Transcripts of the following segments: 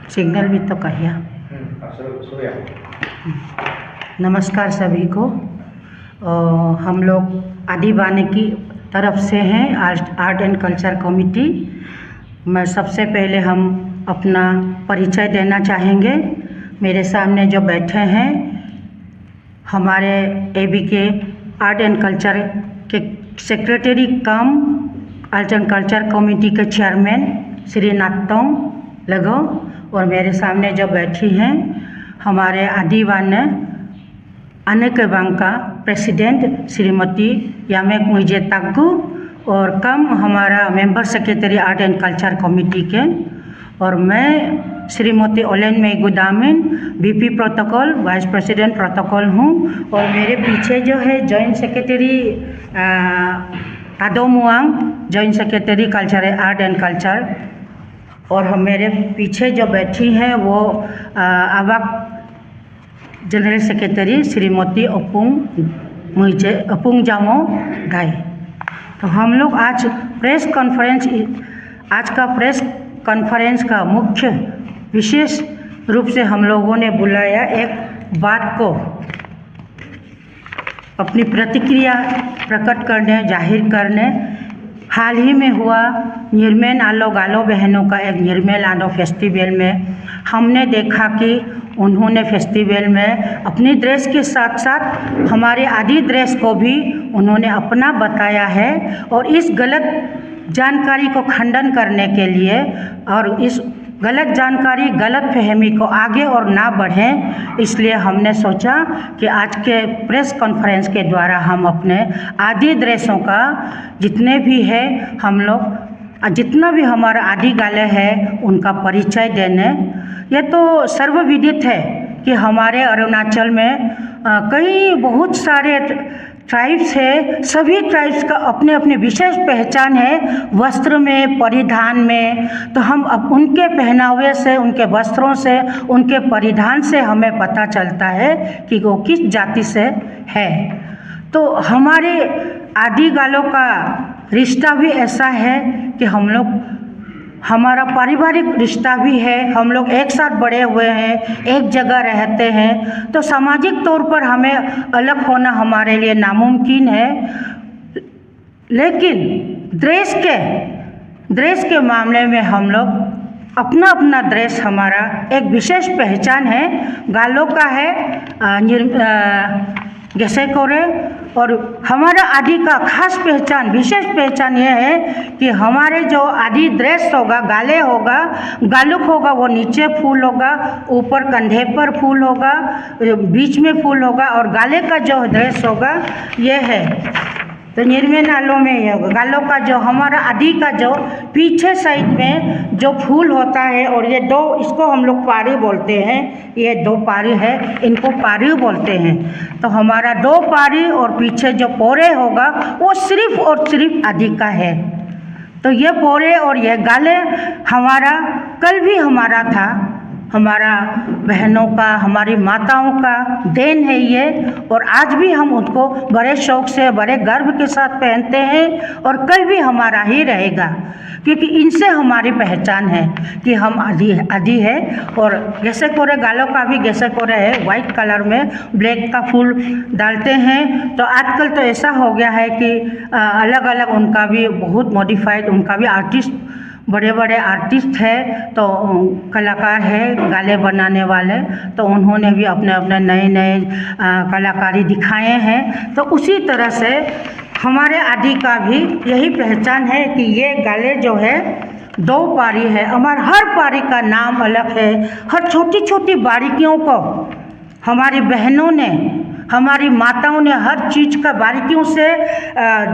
Signal भी तो कहिए। नमस्कार सभी को। हम लोग आदिवानी की तरफ से हैं आर्ट एंड कल्चर कमेटी। मैं सबसे पहले हम अपना परिचय देना चाहेंगे। मेरे सामने जो बैठे हैं हमारे एबीके आर्ट एंड कल्चर के secretary come art and culture committee के चेयरमैन श्री नात्तोंग लगो, और मेरे सामने जो बैठी हैं हमारे आदिवानी अनेकबांग का प्रेसिडेंट श्रीमती यामेक मुइजे ताकू, और कम हमारा member secretary art and culture committee के, और मैं श्रीमती ओलेन में गुदामिन BP protocol vice president protocol हूँ। और मेरे पीछे जो है joint secretary Tado Muang joint secretary culture art and culture, और हम मेरे पीछे जो बैठी हैं वो आवाक जनरल सेक्रेटरी श्रीमती अपुंग जामो गाई। तो हम लोग आज का प्रेस कॉन्फ्रेंस का मुख्य विशेष रूप से हम लोगों ने बुलाया एक बात को अपनी प्रतिक्रिया प्रकट करने, जाहिर करने। हाल ही में हुआ निर्मेन आलो गालो बहनों का एक निर्मेल आलो फेस्टिवल में हमने देखा कि उन्होंने फेस्टिवल में अपनी ड्रेस के साथ साथ हमारे आदि ड्रेस को भी उन्होंने अपना बताया है। और इस गलत जानकारी को खंडन करने के लिए और इस गलत जानकारी, गलत फहमी को आगे और ना बढ़ें, इसलिए हमने सोचा कि आज के प्रेस कॉन्फ्रेंस के द्वारा हम अपने आदि ड्रेसों का जितने भी है हम लोग जितना भी हमारा आदि गाले है उनका परिचय देने। यह तो सर्वविदित है कि हमारे अरुणाचल में कई बहुत सारे ट्राइब्स है। सभी ट्राइब्स का अपने अपने विशेष पहचान है, वस्त्र में, परिधान में। तो हम अब उनके पहनावे से, उनके वस्त्रों से, उनके परिधान से हमें पता चलता है कि वो किस जाति से है। तो हमारे आदि गालों का रिश्ता भी ऐसा है कि हम लोग, हमारा पारिवारिक रिश्ता भी है। हम लोग एक साथ बड़े हुए हैं, एक जगह रहते हैं, तो सामाजिक तौर पर हमें अलग होना हमारे लिए नामुमकिन है। लेकिन ड्रेस के मामले में हम लोग अपना अपना ड्रेस, हमारा एक विशेष पहचान है। गालों का है जैसे कोरे, और हमारा आदि का खास पहचान, विशेष पहचान यह है कि हमारे जो आदि ड्रेस होगा, गाले होगा, गालुक होगा, वो नीचे फूल होगा, ऊपर कंधे पर फूल होगा, बीच में फूल होगा, और गाले का जो ड्रेस होगा ये है। तो निर्मेन आलो में ये होगा गालों का जो हमारा आदि का जो पीछे साइड में जो फूल होता है, और ये दो, इसको हम लोग पारी बोलते हैं। ये दो पारी है, इनको पारी बोलते हैं। तो हमारा दो पारी और पीछे जो पोरे होगा वो सिर्फ और सिर्फ आदि का है। तो ये पोरे और ये गाले हमारा कल भी हमारा था, हमारा बहनों का, हमारी माताओं का देन है ये, और आज भी हम उनको बड़े शौक़ से, बड़े गर्व के साथ पहनते हैं, और कल भी हमारा ही रहेगा, क्योंकि इनसे हमारी पहचान है कि हम आदि है। और गेसे कोरे गालों का भी गेसे कोरे है, वाइट कलर में ब्लैक का फूल डालते हैं। तो आजकल तो ऐसा हो गया है कि अलग अलग उनका भी बहुत मॉडिफाइड, उनका भी आर्टिस्ट, बड़े बड़े आर्टिस्ट है, तो कलाकार है गाले बनाने वाले, तो उन्होंने भी अपने अपने नए नए कलाकारी दिखाए हैं। तो उसी तरह से हमारे आदि का भी यही पहचान है कि ये गाले जो है दो पारी है। हमारे हर पारी का नाम अलग है। हर छोटी छोटी बारीकियों को हमारी बहनों ने, हमारी माताओं ने हर चीज़ का बारीकियों से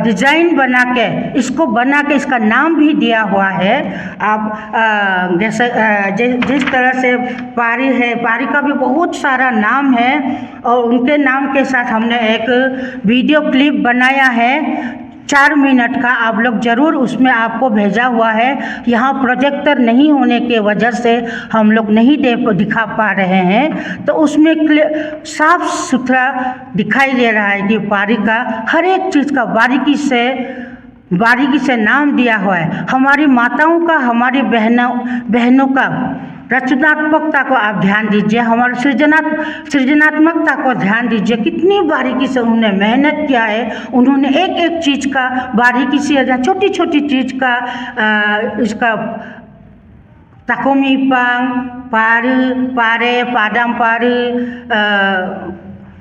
डिज़ाइन बना के, इसको बना के इसका नाम भी दिया हुआ है। आप जैसे जिस तरह से पारी है, पारी का भी बहुत सारा नाम है, और उनके नाम के साथ हमने एक वीडियो क्लिप बनाया है 4 मिनट का। आप लोग ज़रूर, उसमें आपको भेजा हुआ है। यहाँ प्रोजेक्टर नहीं होने के वजह से हम लोग नहीं दिखा पा रहे हैं, तो उसमें साफ सुथरा दिखाई दे रहा है कि पारी का हर एक चीज़ का बारीकी से नाम दिया हुआ है। हमारी माताओं का, हमारी बहनों का रचनात्मकता को आप ध्यान दीजिए, हमारे सृजनात्मकता को ध्यान दीजिए। कितनी बारीकी से उन्होंने मेहनत किया है, उन्होंने एक एक चीज़ का बारीकी से, छोटी छोटी चीज़ का इसका takomipan, पारे, पादम पारे,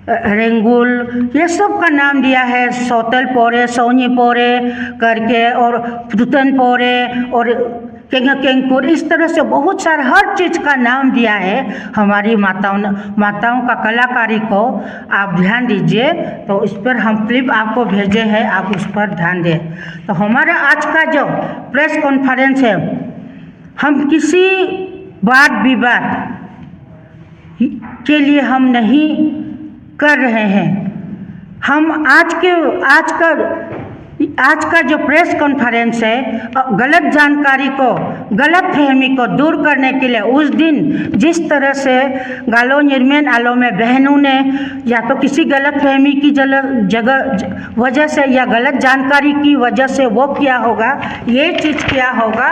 रेंगुल, ये सब का नाम दिया है। सोतल पोरे, सोनी पोरे करके, और दुतन पोरे और केंगपुर, इस तरह से बहुत सारा हर चीज़ का नाम दिया है हमारी माताओं का कलाकारी को आप ध्यान दीजिए। तो इस पर हम क्लिप आपको भेजे हैं, आप उस पर ध्यान दें। तो हमारा आज का जो प्रेस कॉन्फ्रेंस है, हम किसी वाद विवाद के लिए हम नहीं कर रहे हैं। हम आज का जो प्रेस कॉन्फ्रेंस है, गलत जानकारी को, गलत फहमी को दूर करने के लिए, उस दिन जिस तरह से गालो निर्मेन आलो में बहनों ने या तो किसी गलत फहमी की वजह से या गलत जानकारी की वजह से वो किया होगा, ये चीज़ किया होगा,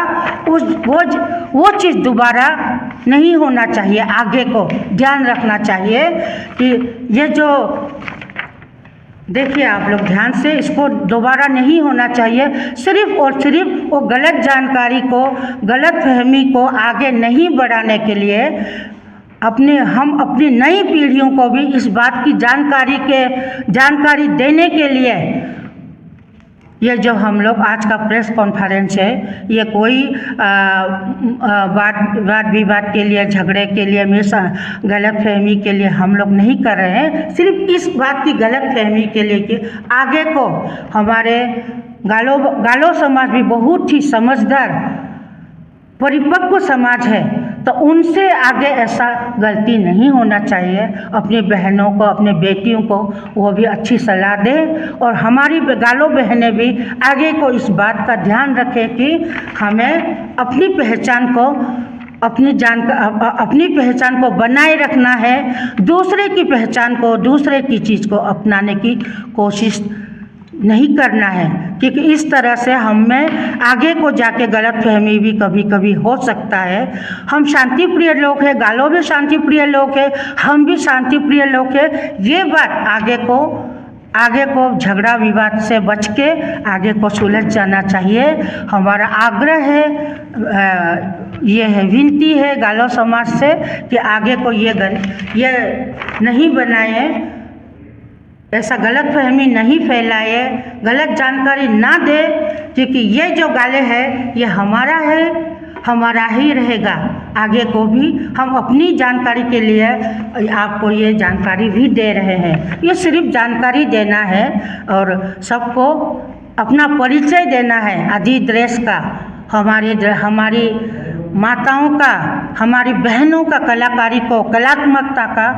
वो चीज़ दोबारा नहीं होना चाहिए। आगे को ध्यान रखना चाहिए कि ये जो देखिए आप लोग ध्यान से, इसको दोबारा नहीं होना चाहिए। सिर्फ और सिर्फ वो गलत जानकारी को, गलत फहमी को आगे नहीं बढ़ाने के लिए हम अपनी नई पीढ़ियों को भी इस बात की जानकारी देने के लिए ये जो हम लोग आज का प्रेस कॉन्फ्रेंस है, ये कोई वाद विवाद के लिए, झगड़े के लिए, हमेशा गलत फहमी के लिए हम लोग नहीं कर रहे हैं। सिर्फ इस बात की गलत फहमी के लिए कि आगे को हमारे गालो समाज भी बहुत ही समझदार परिपक्व समाज है, तो उनसे आगे ऐसा गलती नहीं होना चाहिए। अपनी बहनों को, अपने बेटियों को वो भी अच्छी सलाह दें, और हमारी गालो बहनें भी आगे को इस बात का ध्यान रखें कि हमें अपनी पहचान को बनाए रखना है। दूसरे की पहचान को, दूसरे की चीज़ को अपनाने की कोशिश नहीं करना है, क्योंकि इस तरह से हमें आगे को जाके गलत फहमी भी कभी कभी हो सकता है। हम शांति प्रिय लोग हैं, गालो भी शांति प्रिय लोग हैं, हम भी शांति प्रिय लोग हैं। ये बात आगे को झगड़ा विवाद से बच के आगे को सुलझ जाना चाहिए। हमारा आग्रह है, ये है, विनती है गालो समाज से कि आगे को ये नहीं बनाए, ऐसा गलत फहमी नहीं फैलाए, गलत जानकारी ना दे, क्योंकि ये जो गाले है ये हमारा है, हमारा ही रहेगा। आगे को भी हम अपनी जानकारी के लिए आपको ये जानकारी भी दे रहे हैं। ये सिर्फ जानकारी देना है और सबको अपना परिचय देना है आदि ड्रेस का, हमारी माताओं का, हमारी बहनों का कलाकारी को, कलात्मकता का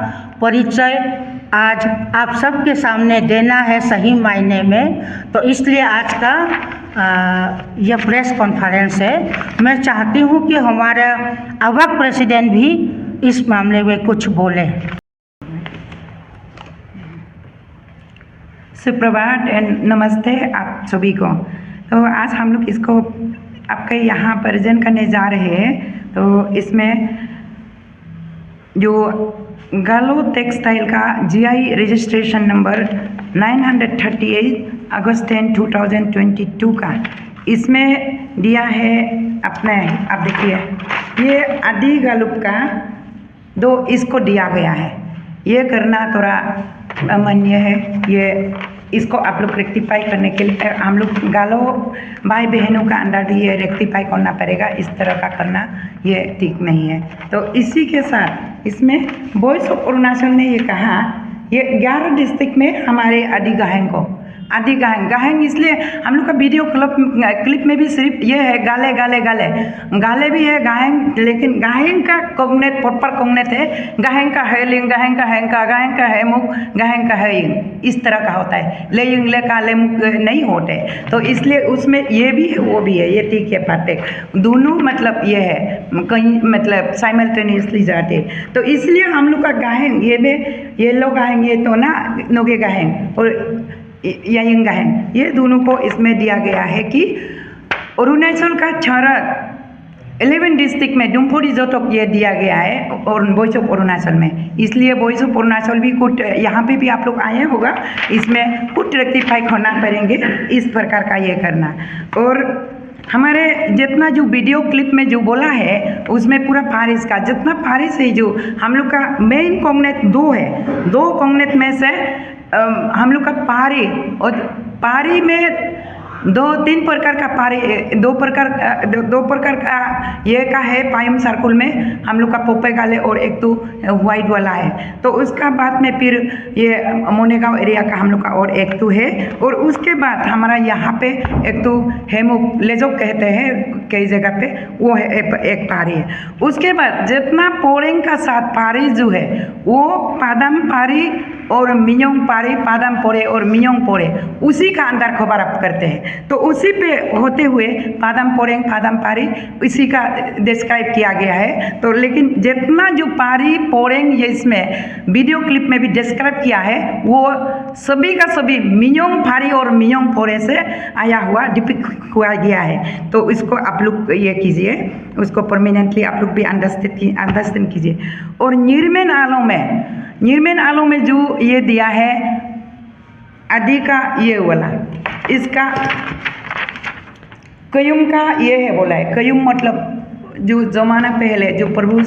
परिचय आज आप सबके सामने देना है सही मायने में। तो इसलिए आज का यह प्रेस कॉन्फ्रेंस है। मैं चाहती हूँ कि हमारा अवक प्रेसिडेंट भी इस मामले में कुछ बोले। सुप्रभात एंड नमस्ते आप सभी को। तो आज हम लोग इसको आपके यहाँ प्रेजेंट करने जा रहे हैं। तो इसमें जो गालो टेक्सटाइल का जीआई रजिस्ट्रेशन नंबर 938 अगस्त 10, 2022 का इसमें दिया है अपने, आप देखिए ये आदि गालुप का इसको दिया गया है। ये करना थोड़ा अमान्य है। ये इसको आप लोग रेक्टिफाई करने के लिए हम लोग गालो भाई बहनों का अंदर भी ये रेक्टिफाई करना पड़ेगा। इस तरह का करना ये ठीक नहीं है। तो इसी के साथ इसमें वॉइस ऑफ अरुणाचल ने ये कहा, ये 11 डिस्ट्रिक्ट में हमारे आदि गाहेंग इसलिए हम लोग का वीडियो क्लिप में भी सिर्फ ये है गाले भी है गाहेंग, लेकिन गाहेंग का कोग्नेट प्रॉपर कोग्नेट है। गाहेंग का है लिंग, गाहेंग का है मुख, गाहेंग का है इंग, इस तरह का होता है। ले इंग ले का ले मुख नहीं होते, तो इसलिए उसमें ये भी है वो भी है, ये ठीक है परफेक्ट, दोनों मतलब ये है कहीं मतलब साइमल्टेनियसली जाते। तो इसलिए हम लोग का गाहेंग ये लोग गाहेंग, ये तो ना नोगे गाहेंग और यंग गाहेंग, ये दोनों को इसमें दिया गया है कि अरुणाचल का 11 डिस्ट्रिक्ट में डुम्फोडी जोटोक ये दिया गया है और वॉइस ऑफ अरुणाचल में। इसलिए वॉइस ऑफ अरुणाचल भी कुछ यहाँ पे भी आप लोग आए होगा, इसमें कुछ रेक्टिफाई करना पड़ेंगे, इस प्रकार का ये करना। और हमारे जितना जो वीडियो क्लिप में जो बोला है उसमें पूरा फारिस का जितना फारिस है, जो हम लोग का मेन कॉग्नेट 2 है, 2 कॉग्नेट में से हम लोग का पारी, और पारी में 2-3 प्रकार का पारी, 2 प्रकार का ये का है पायम सर्कुल में हम लोग का पोपे गाले, और एक तो वाइट वाला है। तो उसका बाद में फिर ये मोनेगांव एरिया का हम लोग का और एक तो है, और उसके बाद हमारा यहाँ पे एक तो हेमो लेजो कहते हैं कई जगह पे, वो है एक पारी है। उसके बाद जितना पोरेंग का साथ पारी जो है वो पादम पारी और मियोंग पारी, पादम पोरे और मियोंग पोरे, उसी का अंदर खबर आप करते हैं। तो उसी पे होते हुए पादम पोरेंग पादम पारी इसी का डिस्क्राइब किया गया है। तो लेकिन जितना जो पारी पोरेंग ये इसमें वीडियो क्लिप में भी डिस्क्राइब किया है वो सभी का सभी मियोंग पारी और मियोंग पोरे से आया हुआ डिपिक्ट हुआ गया है। तो इसको आप लोग ये कीजिए, उसको परमानेंटली आप लोग भी अंडरस्टैंड कीजिए। और निर्मेन आलो में जो ये दिया है आदि का ये वाला, इसका कयुम का ये है बोला है। कयुम मतलब जो जमाना पहले जो प्रभु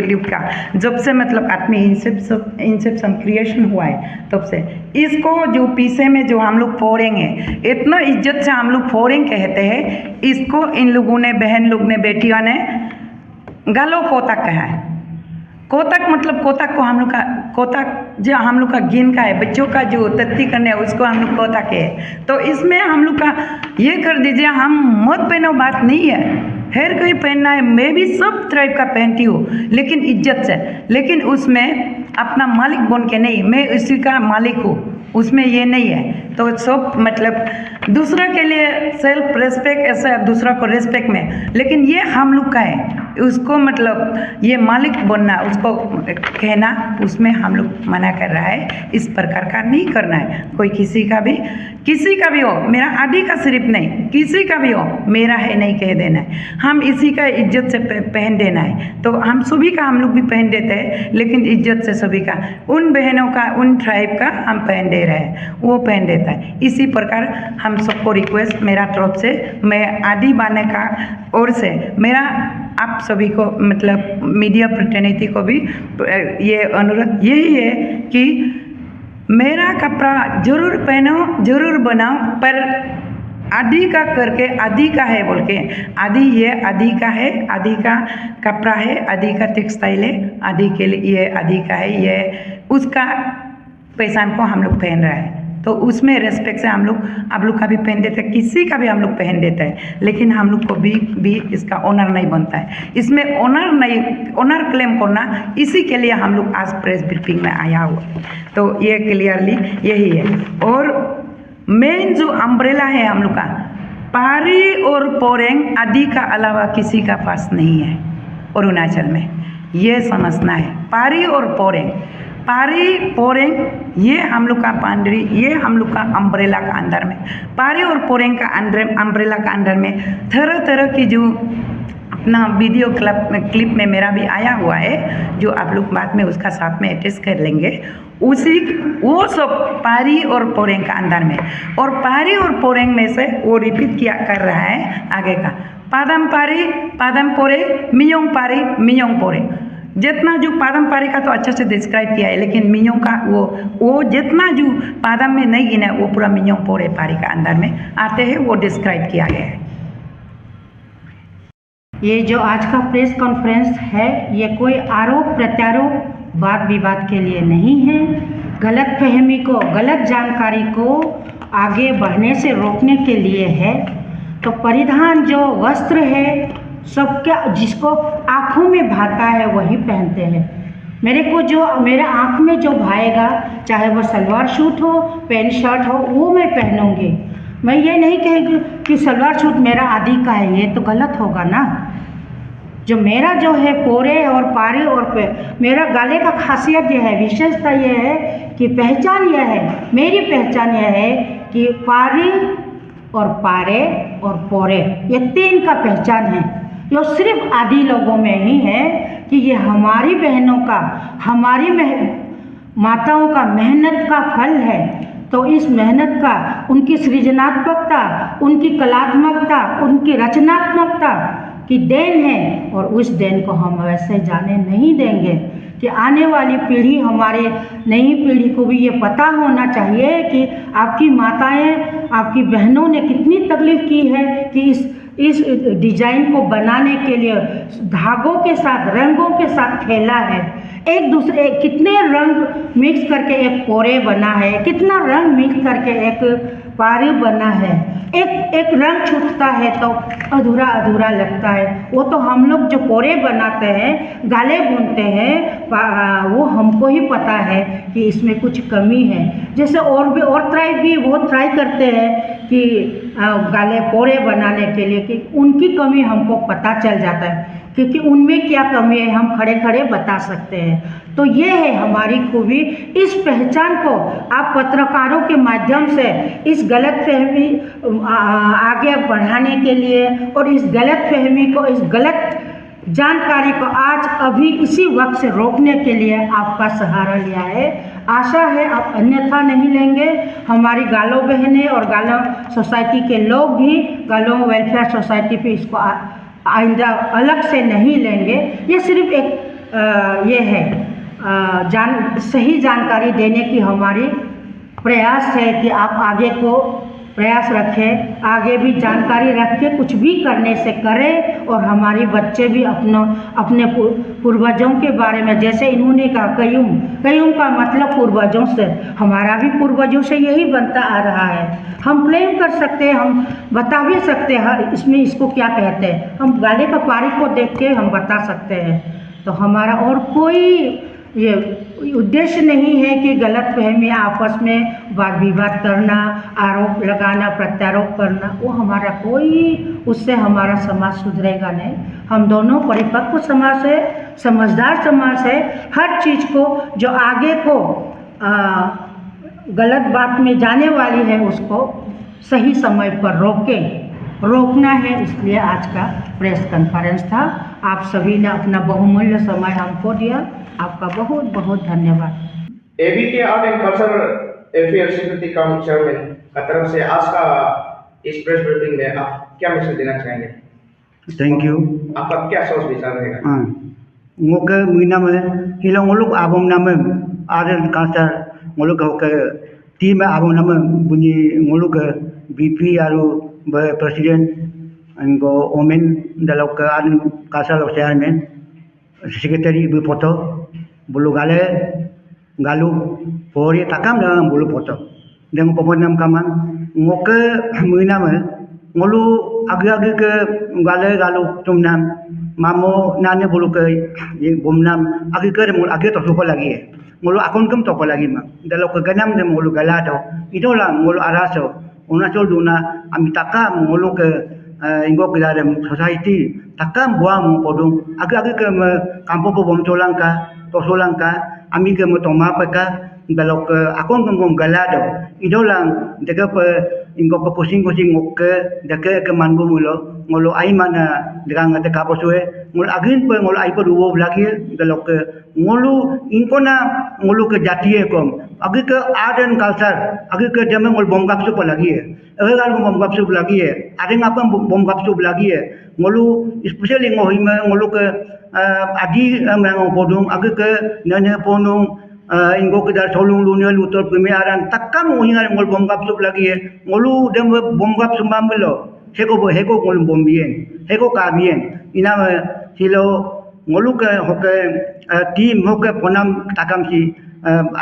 युग का जब से मतलब आत्मी इंसेप्शन क्रिएशन हुआ है तब से, इसको जो पीछे में जो हम लोग फोरेंगे, इतना इज्जत से हम लोग फोरेंग कहते हैं इसको। इन लोगों ने, बहन लोग ने, बेटियों ने गालो कोतक कहा है। कोतक मतलब कोतक को हम लोग का, कोतक जो हम लोग का गिन का है, बच्चों का जो तत्ती करने है उसको हम लोग कोतक है। तो इसमें हम लोग का ये कर दीजिए, हम मत पहनो बात नहीं है, हेयर कोई पहनना है, मैं भी सब ट्राइब का पहनती हूँ लेकिन इज्जत से, लेकिन उसमें अपना मालिक बन के नहीं, मैं उसी का मालिक हूँ, उसमें ये नहीं है। तो सब मतलब दूसरा के लिए सेल्फ रेस्पेक्ट, ऐसा दूसरा को रेस्पेक्ट में, लेकिन ये हम लोग का है, उसको मतलब ये मालिक बनना, उसको कहना, उसमें हम लोग मना कर रहा है। इस प्रकार का नहीं करना है। कोई किसी का भी हो, मेरा आदि का सिर्फ नहीं, किसी का भी हो मेरा है नहीं कह देना है। हम इसी का इज्जत से पहन देना है। तो हम सभी का हम लोग भी पहन देते हैं, लेकिन इज्जत से सभी का, उन बहनों का, उन ट्राइब का हम पहन दे रहे हैं, वो पहन देता है। इसी प्रकार हम सबको रिक्वेस्ट मेरा तरफ से, मैं आदि बाने का ओर से मेरा आप सभी को मतलब मीडिया प्रतिनिधि को भी ये अनुरोध यही है कि मेरा कपड़ा जरूर पहनो, जरूर बनाओ, पर आदि का करके, आदि का है बोल के, आदि ये आदि का है, आदि का कपड़ा है, आदि का टेक्सटाइल है, आदि के लिए ये आदि का है, ये उसका पहचान को हम लोग पहन रहा है। तो उसमें रेस्पेक्ट से हम लोग, आप लोग का भी पहन देते हैं, किसी का भी हम लोग पहन देते हैं, लेकिन हम लोग को भी इसका ऑनर नहीं बनता है। इसमें ऑनर क्लेम करना, इसी के लिए हम लोग आज प्रेस ब्रीफिंग में आया हुआ है। तो ये क्लियरली यही है। और मेन जो अम्ब्रेला है हम लोग का, पारी और पोरेंग आदि का अलावा किसी का पास नहीं है अरुणाचल में, ये समझना है। पारी और पोरेंग, पारी पोरेंग ये हम लोग का बाउंड्री, ये हम लोग का अम्ब्रेला का अंदर में, पारी और पोरेंग का अम्ब्रेला का अंदर में तरह तरह की जो अपना वीडियो क्लिप में मेरा भी आया हुआ है, जो आप लोग बाद में उसका साथ में अटैच कर लेंगे, उसी वो सब पारी और पोरेंग का अंदर में। और पारी और पोरेंग में से वो रिपीट किया कर रहा है आगे का, पादम पारी, पादम पोरे, मियोंग पारी, मियोंग पोरे। जितना जो पादम पारी का तो अच्छा से डिस्क्राइब किया है, लेकिन मियोंग का वो जितना जो पादम में नहीं गिना वो पूरा मियोंग पोरे पारी का अंदर में आते हैं, वो डिस्क्राइब किया गया है। ये जो आज का प्रेस कॉन्फ्रेंस है, ये कोई आरोप प्रत्यारोप, वाद विवाद के लिए नहीं है। गलत फहमी को, गलत जानकारी को आगे बढ़ने से रोकने के लिए है। तो परिधान जो वस्त्र है सबका, जिसको आँखों में भाता है वही पहनते हैं। मेरे को जो मेरे आँख में जो भाएगा, चाहे वो सलवार सूट हो, पैंट शर्ट हो, वो मैं पहनूंगी। मैं ये नहीं कहेगी कि सलवार सूट मेरा आदि का है, ये तो गलत होगा ना। जो मेरा जो है पोरे और पारे और मेरा गले का खासियत ये है, विशेषता ये है कि पहचान यह है, मेरी पहचान यह है कि पारी और पारे और पोरे, ये तीन का पहचान है। ये सिर्फ आदि लोगों में ही है कि ये हमारी बहनों का, हमारी माताओं का मेहनत का फल है। तो इस मेहनत का, उनकी सृजनात्मकता, उनकी कलात्मकता, उनकी रचनात्मकता की देन है, और उस देन को हम वैसे जाने नहीं देंगे कि आने वाली पीढ़ी, हमारे नई पीढ़ी को भी ये पता होना चाहिए कि आपकी माताएं, आपकी बहनों ने कितनी तकलीफ़ की है कि इस डिजाइन को बनाने के लिए धागों के साथ, रंगों के साथ खेला है, एक दूसरे कितने रंग मिक्स करके एक पोरे बना है, कितना रंग मिक्स करके एक पारी बना है। एक रंग छूटता है तो अधूरा अधूरा लगता है। वो तो हम लोग जो पोरे बनाते हैं, गाले बुनते हैं, वो हमको ही पता है कि इसमें कुछ कमी है। जैसे और ट्राइब भी बहुत ट्राई करते हैं कि गाले पोरे बनाने के लिए, कि उनकी कमी हमको पता चल जाता है, क्योंकि उनमें क्या कमी है हम खड़े खड़े बता सकते हैं। तो ये है हमारी खूबी। इस पहचान को आप पत्रकारों के माध्यम से इस गलतफहमी आगे बढ़ाने के लिए, और इस गलतफहमी को, इस गलत जानकारी को आज अभी इसी वक्त से रोकने के लिए आपका सहारा लिया है। आशा है आप अन्यथा नहीं लेंगे। हमारी गालो बहनें और गालो सोसाइटी के लोग भी गालो वेलफेयर सोसाइटी पे इसको आइंदा अलग से नहीं लेंगे। ये सिर्फ एक ये है सही जानकारी देने की हमारी प्रयास है कि आप आगे को प्रयास रखें, आगे भी जानकारी रख के कुछ भी करने से करें, और हमारे बच्चे भी अपने पूर्वजों के बारे में, जैसे इन्होंने कहा कयूम का मतलब पूर्वजों से, हमारा भी पूर्वजों से यही बनता आ रहा है। हम क्लेम कर सकते हैं, हम बता भी सकते हैं इसमें इसको क्या कहते हैं, हम गाले का पारी को देख के हम बता सकते हैं। तो हमारा और कोई ये उद्देश्य नहीं है कि गलतफहमी, आपस में वाद विवाद करना, आरोप लगाना, प्रत्यारोप करना, वो हमारा कोई, उससे हमारा समाज सुधरेगा नहीं। हम दोनों परिपक्व समाज है, समझदार समाज है। हर चीज़ को जो आगे को गलत बात में जाने वाली है उसको सही समय पर रोकना है। इसलिए आज का प्रेस कॉन्फ्रेंस था। आप सभी ने अपना बहुमूल्य समय हमको दिया, आपका बहुत बहुत धन्यवाद। ABK art and culture affair security council chairman का तरफ से आज का इस प्रेस ब्रीफिंग में आप क्या मैसेज देना चाहेंगे? Thank you. आपका क्या सोच विचार रहेगा? हाँ, ngoke mina me hilang ngoluk abom nama ada kasar ngoluk ke tim abom nama bunyi ngoluk ke BP aru presiden anggo omen dalam ke ada kasar chairman secretary ibu foto bulu galu pori takam dalam bulu foto dengan pemenam kaman ngoke mina me ngolu agi ke galu tumnam mamo nanya bulu ke bomnam agi ke mul agi to ko lagi ngolu akon kem to ko lagi ma dalam ke ganam de ngolu galado itola ngolu araso una chol duna amitaka ngolu ke inggo ke dalam society takam buang podung agi ke kampo po bom tolangka to solangka ami ke motoma peka dalam ke akon kem galado itola deka pe inggo pe pusing-pusing ngoke deka ke manbu mulo ngolo ai mana derang ate kaposue ngol agin pe ngol ai pe duwo lagi dalam ke ngolu ingkona ngolu ke jatie kom agi ke aden culture agi ke jame ngol bom kapsu pe lagi gal bom kapsu lagi ada ngapa bom kapsu lagi ngolu especially ngohima ngolu ke adi menang podung agi ke nanya ponung inggo ke dar solung lunia lutor pemiaran takam nguingal ngol bom kapsu lagi ngolu dem bom kapsu mambelo heko ngol bom bien heko ka bien ina silo ngolu ke hoke team hoke ponam takam si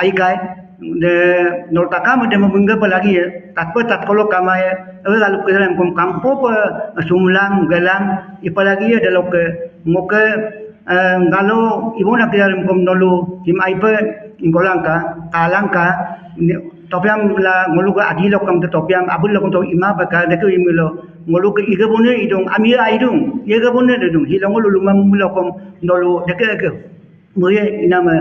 ai kai de nol takam de mengga lagi tatkolo kamai lalu ke dalam kampo sumlang galang ipalagi dalam ke ngoke ngalo ibona ke dalam nolu tim ai pe ingolangka kalangka topiam la ngolu ke adilo kam topiam abul lo to ima baka de ke imilo ngolu ke igabone idong amia idong igabone idong hilong ngolu lumam mulo kom nolu de ke moye inama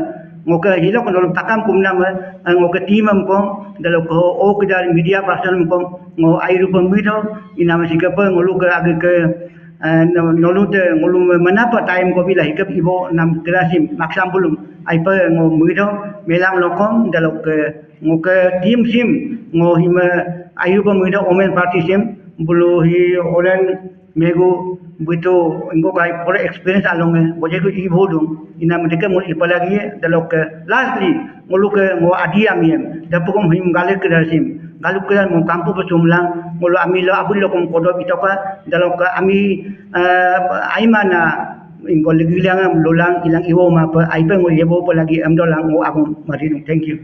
ngoke hilok nolu takam kum nama ngoke timam kom dalam ko o ke dari media person kom ngo airu pemido inama sikapa ngolu ke age ke nolu te ngolu menapa time ko bila hikap ibo nam kerasim maksam bulum ai pe ngo muido melam lokom dalok ngoke tim sim ngo hima ayu ko muido omen party sim bulu hi olen megu buito ngo kai por experience along boje ko ibo dum ina medeke mo ipalagi dalok lastly ngolu ke ngo adia miem dapukom him gale kerasim galu kira mo kampu pesumlang ngolo amilo abul lokom kodo bitoka dalok ami aimana ingol gilang lolang ilang iwo ma pa aipe ngol yebo lagi am dolang ngo agum marinung. Thank you.